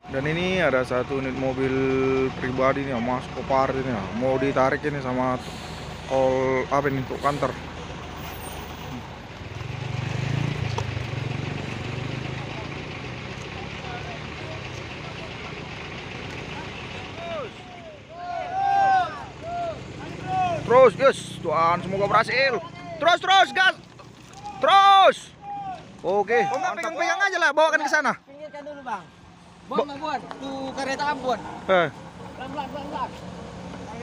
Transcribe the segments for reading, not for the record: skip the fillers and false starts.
Dan ini ada satu unit mobil pribadi nih, Mas Kopar ini ya. Mau ditarik ini sama all apa ini untuk kantor. Terus, yes, Tuhan semoga berhasil. Terus, gas. Terus. Oke, pegang-pegang aja lah, bawakan ke sana. Pinggirkan dulu bang. Buat, tuh kereta ambon. Pelan-pelan.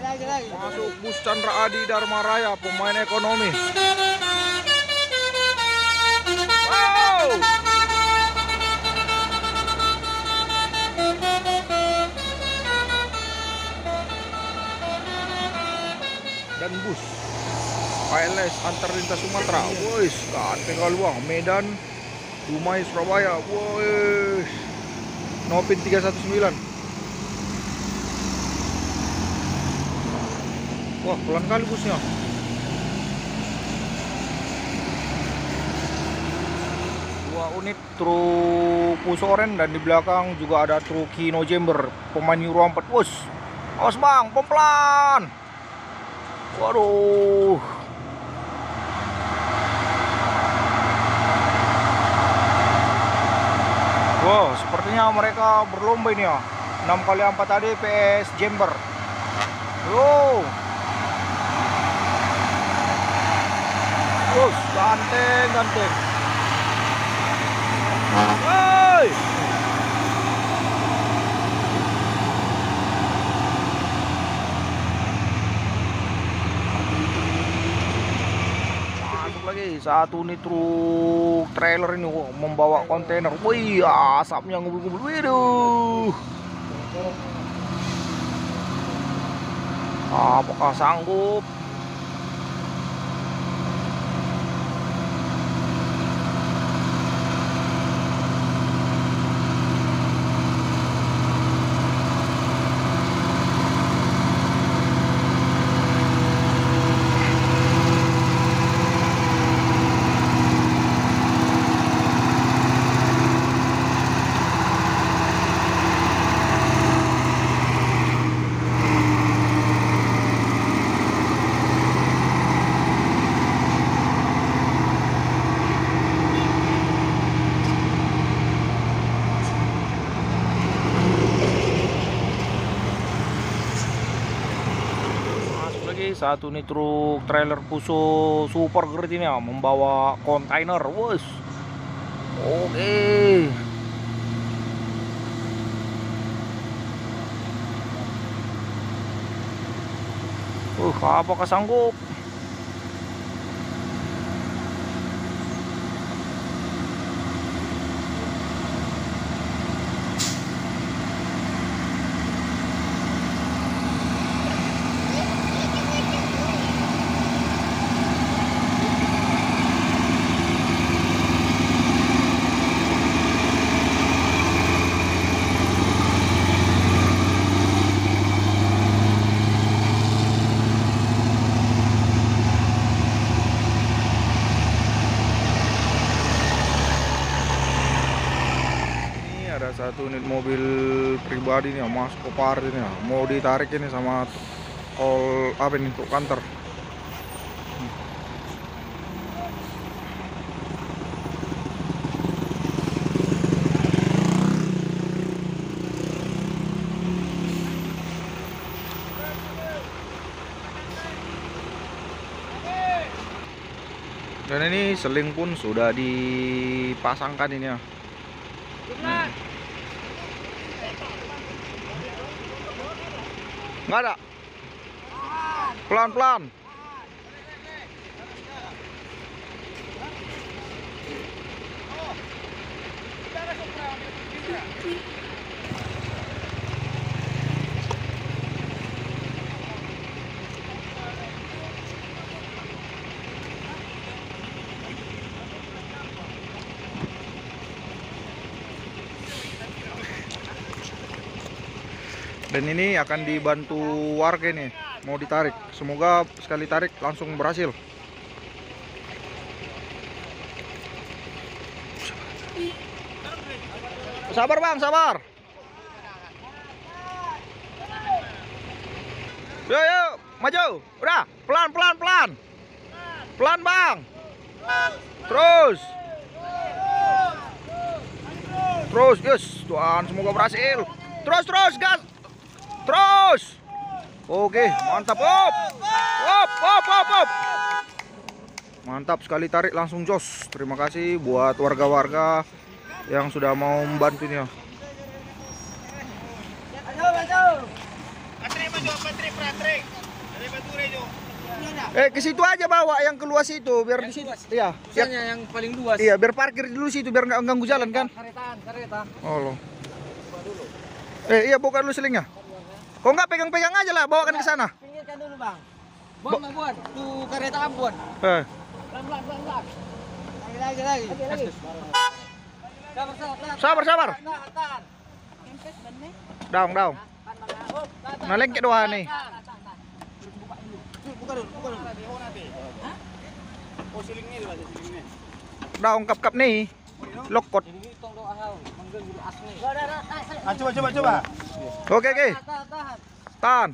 Lagi. Masuk bus Chandra Adi Dharma Raya, pemain ekonomi. Wow. Dan bus KLS antar lintas Sumatera, wis, tinggal luang Medan, Dumai, Surabaya, wis, Nopin 319. Wah, pelan kali busnya. Dua unit truk Puso Oren dan di belakang juga ada truk Hino Jember, pemain Euro 4. Wus, awas bang, pelan. Waduh. Wow, sepertinya mereka berlomba ini ya. 6x4 tadi PS Jember. Wow. Terus ganteng. Hey. Masuk lagi satu unit truk trailer ini membawa kontainer. Wih, asapnya ngubur-ngubur. Waduh. Apakah sanggup? Satu nih truk trailer Puso super gede ini ya, membawa kontainer. Wus. Oke. Apakah sanggup? Ada satu unit mobil pribadi nih, Mas Kopar ini ya. Mau ditarik ini sama all apa ini untuk kantor. Dan ini seling pun sudah dipasangkan ini ya. Nggak ada. Pelan-pelan. Dan ini akan dibantu warga nih, mau ditarik. Semoga sekali tarik langsung berhasil. Sabar bang, sabar. Yo, yo, maju. Udah, pelan, pelan, pelan. Pelan, Bang. Terus. Terus, yes. Tuhan, semoga berhasil. Terus, terus, gas. Terus. Oke, mantap. Hop. Hop, hop, hop, hop. Mantap sekali, tarik langsung jos. Terima kasih buat warga-warga yang sudah mau membantu nih. Ke situ aja bawa yang keluar situ biar di situ. Iya, yang paling luas. iya, biar parkir dulu situ biar nggak ganggu jalan kan. Kereta. Oh loh. Iya, buka dulu selingnya. Kok nggak pegang-pegang aja lah, bawakan ke sana. Pinggirkan dulu, Bang. Buat. Tuh kereta Ambon. Pelan. Lagi. Sabar. Tahan. Daung. Nah, lengket doa nih. Buka dulu. Oh, silingnya dulu, silingnya. Daung kap nih. Lokot. Coba. Oke. Tahan.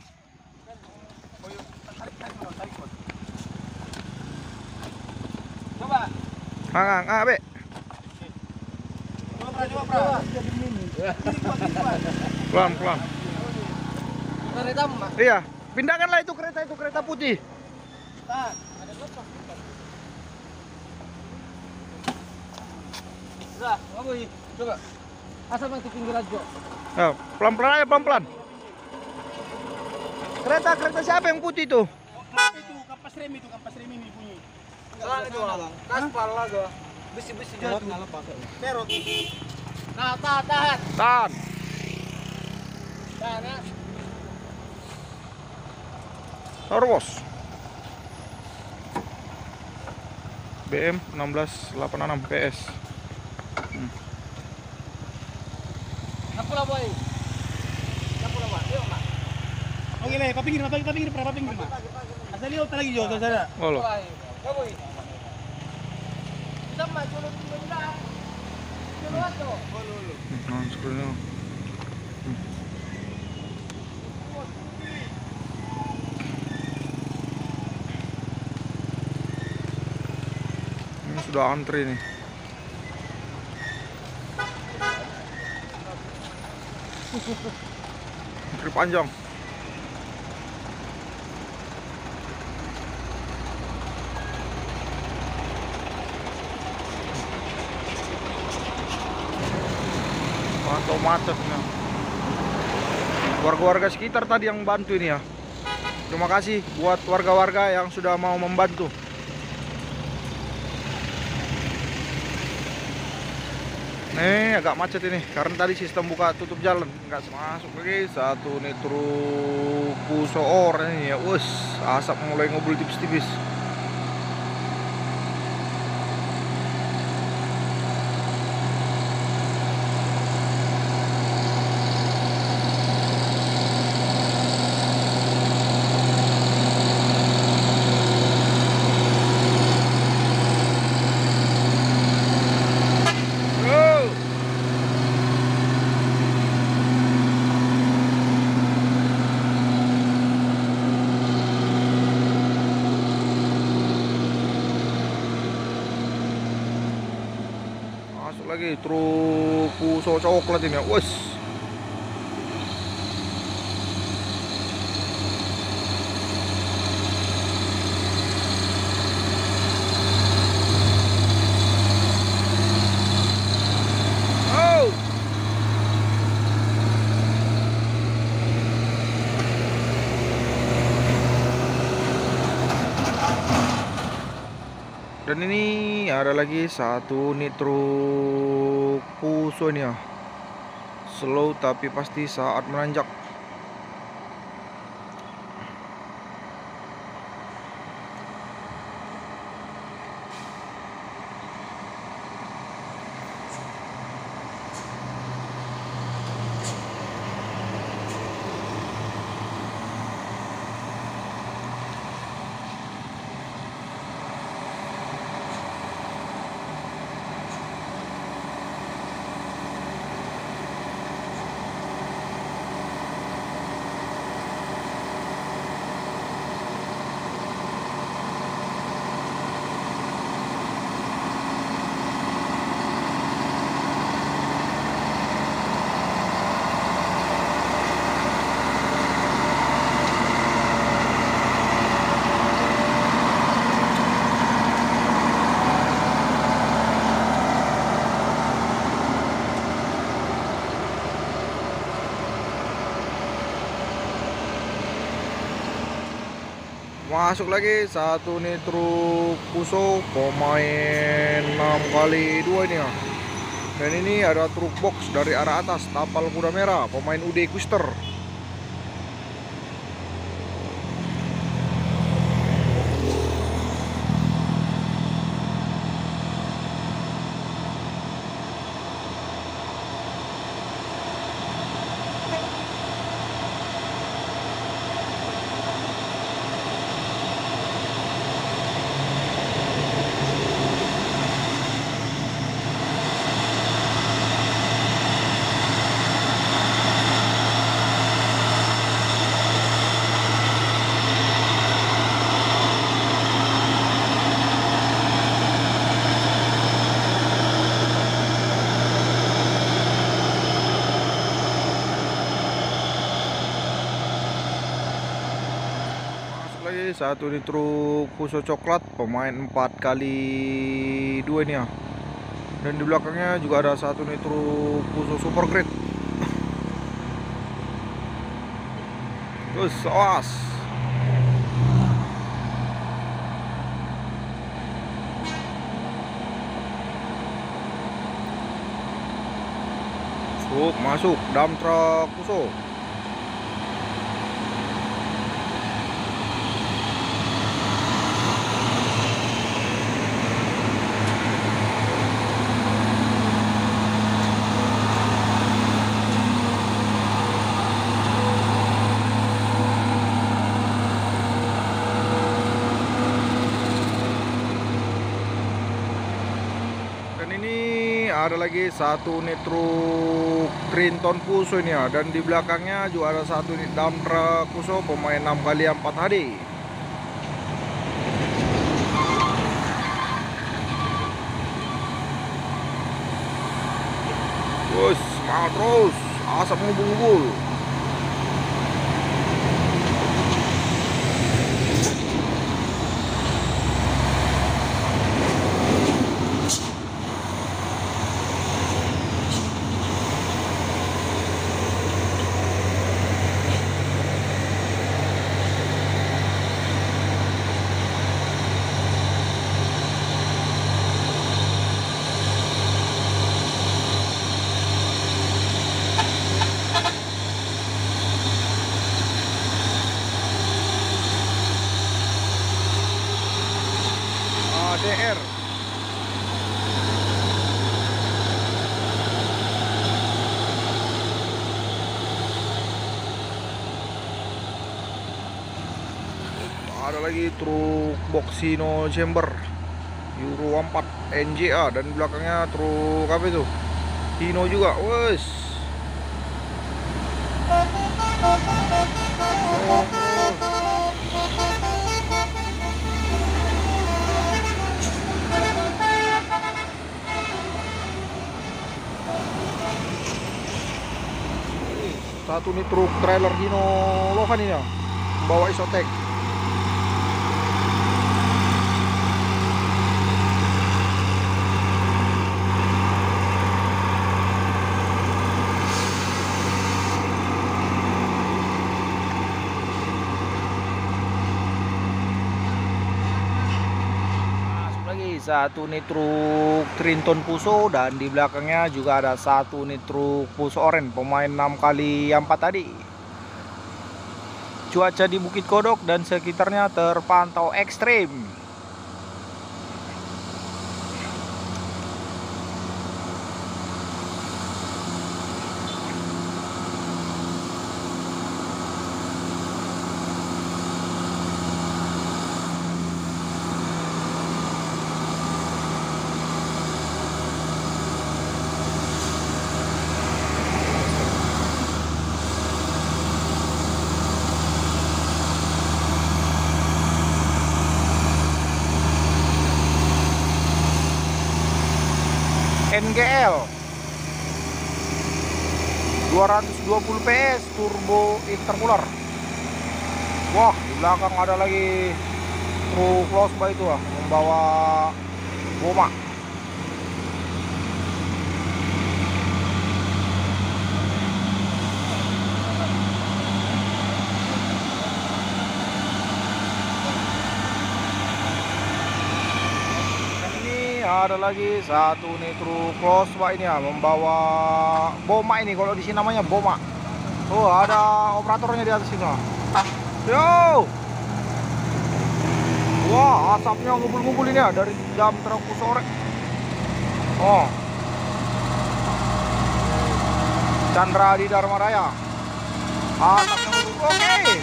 Coba. Hangang, Be. Coba. Pelan. Kereta Mas. Iya, pindahkanlah itu kereta putih. Tahan. Udah, coba. Asal nanti pinggir aja. Nah, pelan-pelan aja, pelan-pelan. Kereta siapa yang putih tuh? Itu kampas rem ini bunyi. Tahan itu, Bang. Kaspal lah gua. Besi-besi jatuh. Perot. Nah, tahan. Tahan. Tahan ya. Terus. BM 1686 PS. Napula boy. Yuk, Mak. Oke lah, papinggir, Pak. Asal lihat lagi Jo, saudara. Oh loh. Boy. Kita maju dulu benar. Keluar tuh. Nah, sebenarnya. Ini sudah antri nih. Antri panjang. Macet nih. Warga-warga sekitar tadi yang bantu ini ya. Terima kasih buat warga-warga yang sudah mau membantu. Nih agak macet ini karena tadi sistem buka tutup jalan nggak masuk lagi. Satu nih truk pusoor ini ya. Asap mulai ngobul tipis-tipis. Lagi truk puso coklat ini ya. Dan ini ada lagi satu nih truk puso ini ya. Slow tapi pasti saat menanjak. Masuk lagi satu nih truk Fuso pemain 6x2 ini ya. Dan ini ada truk box dari arah atas Tapal Kuda Merah pemain UD Kuster. Lagi satu di truk Fuso coklat pemain 4x2 ini ya. Dan di belakangnya juga ada satu nih truk Fuso super grade. Terus awas. Masuk dump truck Fuso. Ada lagi satu nih truk Trinton Fuso ini ya. Dan di belakangnya juga ada satu nih dump truck Fuso pemain 6x4 HD. Terus semangat terus, asap ngubul-ngubul. ADR. Ada lagi truk Boxino Chamber Euro 4 NJA dan belakangnya truk apa itu? Hino juga. Wes. Satu nih truk trailer Hino Lovan ini ya, bawa Isotek. Satu nih truk Trinton Fuso dan di belakangnya juga ada satu nih truk Fuso Oren pemain 6x4 tadi. Cuaca di Bukit Kodok dan sekitarnya terpantau ekstrim. NGL 220 PS turbo intercooler. Wah, di belakang ada lagi truk Losba itu membawa Boma. ada lagi satu nih truk crossback ini ya, membawa boma ini, kalau di sini namanya boma. Oh, ada operatornya di atas sini. Yo. Wah, asapnya ngumpul-ngumpul ini ya dari jam terlalu sore. Oh. Chandra di Dharma Raya. Asapnya ngumpul. Oke.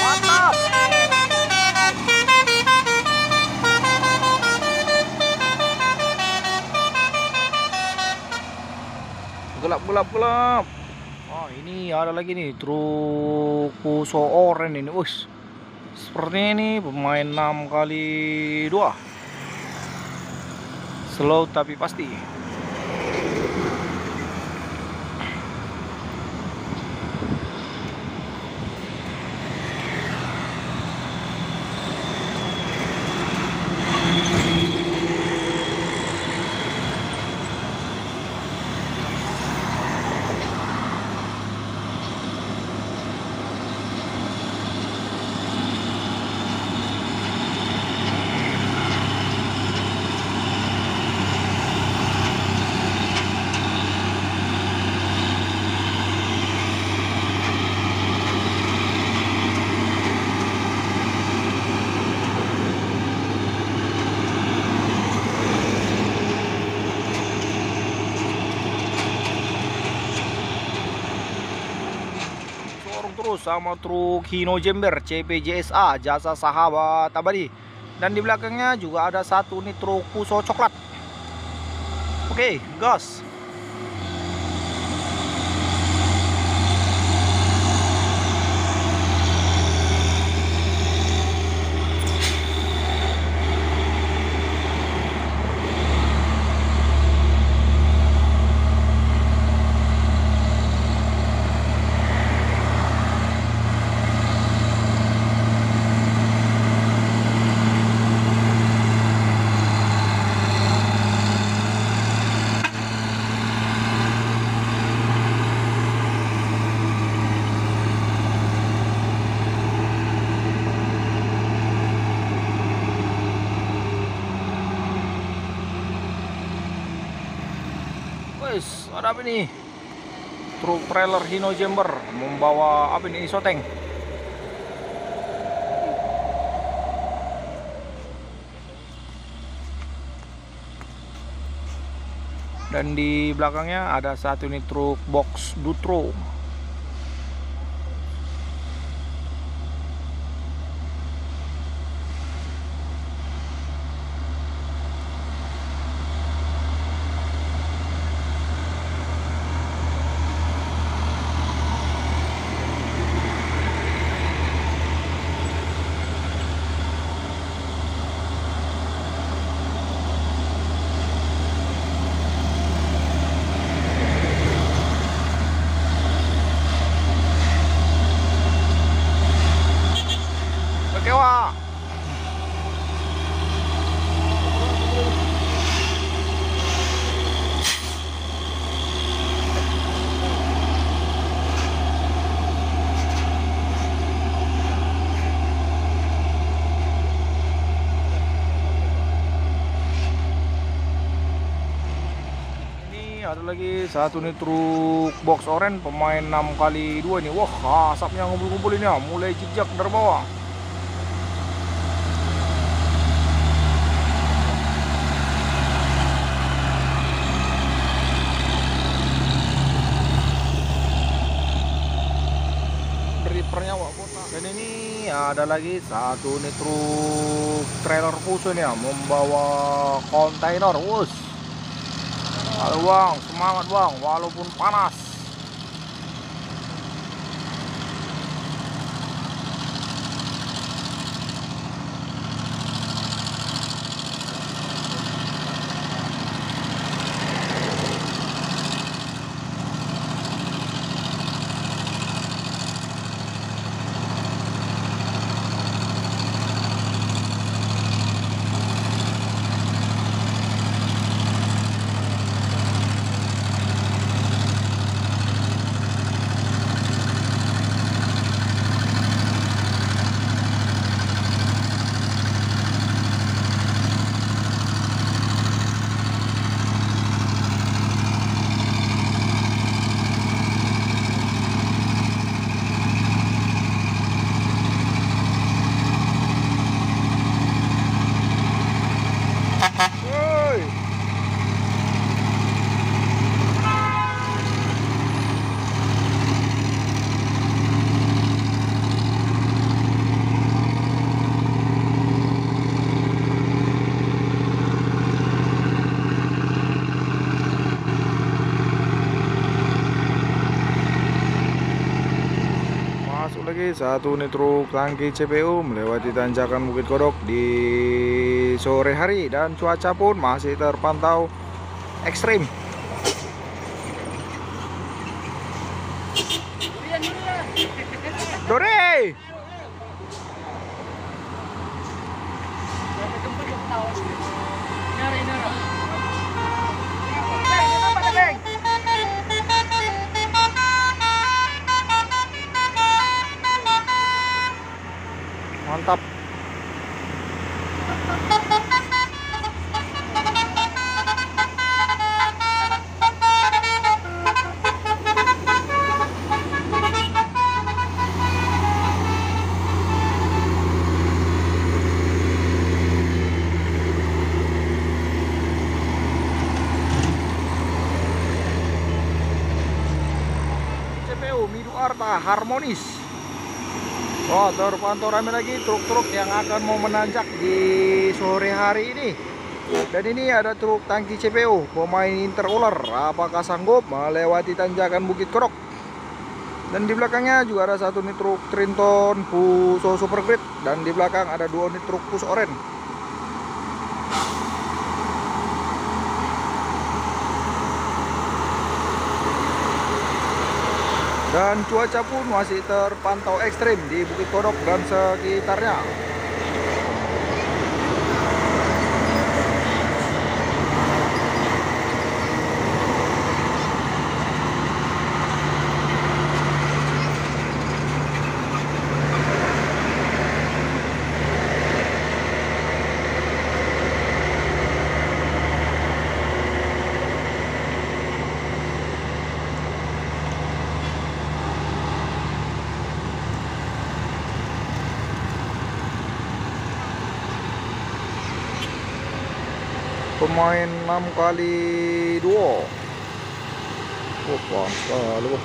Mantap. Gelap. Oh, ini ada lagi nih truk Puso Oren ini. Us. Sepertinya ini pemain 6x2. Slow tapi pasti. Terus sama truk Hino Jember CPJSA jasa sahabat abadi, dan di belakangnya juga ada satu nih truk Puso coklat. Oke, gas. Wes, ada apa nih? Truk trailer Hino Jember membawa apa ini, isoteng. Dan di belakangnya ada satu nih truk box Dutro. Kewa. Ini ada lagi satu nih truk box oren pemain 6x2 ini. Wah, asapnya ngumpul-ngumpul ini ya, mulai jejak dari bawah. Pernyawa kota. Dan ini ada lagi satu nih truk trailer Puso nih ya, membawa kontainer. Wus, halo bang, semangat bang walaupun panas. lagi satu unit truk tangki CPU melewati tanjakan Bukit Kodok di sore hari dan cuaca pun masih terpantau ekstrim. Dore! Mantap. CPU Midu Arta harmonis. Oh, terpantau ramai lagi truk-truk yang akan mau menanjak di sore hari ini. Dan ini ada truk tangki CPU pemain Interuler. Apakah sanggup melewati tanjakan Bukit Kodok? Dan di belakangnya juga ada satu unit truk Trinton Puso Super Grid. Dan di belakang ada dua unit truk Puso Orange. Dan cuaca pun masih terpantau ekstrim di Bukit Kodok dan sekitarnya. Pemain 6x2. Oh, sekali, Bos.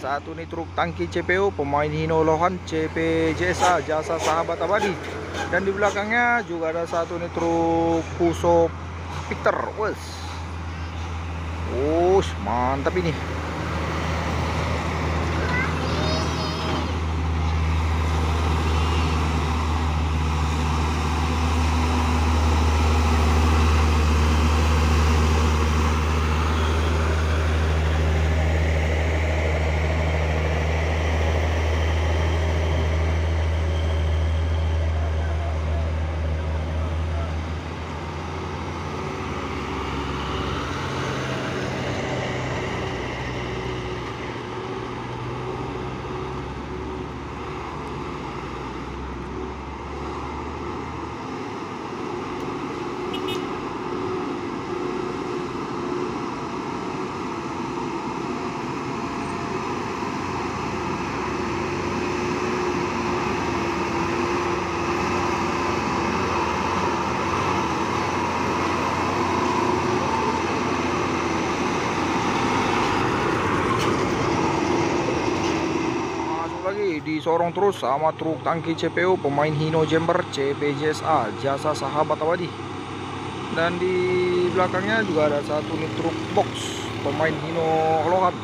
Satu unit truk tangki CPU pemain Hino Lohan CPJSA Jasa Sahabat Abadi. Dan di belakangnya juga ada satu unit truk Puso Victor. Mantap ini. Disorong terus sama truk tangki CPU pemain Hino Jember CPJSA Jasa Sahabat Abadi. Dan di belakangnya juga ada satu unit truk box pemain Hino Lohan.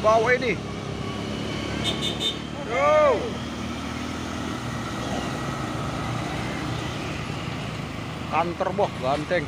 bawah ini. Yo. Kantor boh, ganteng.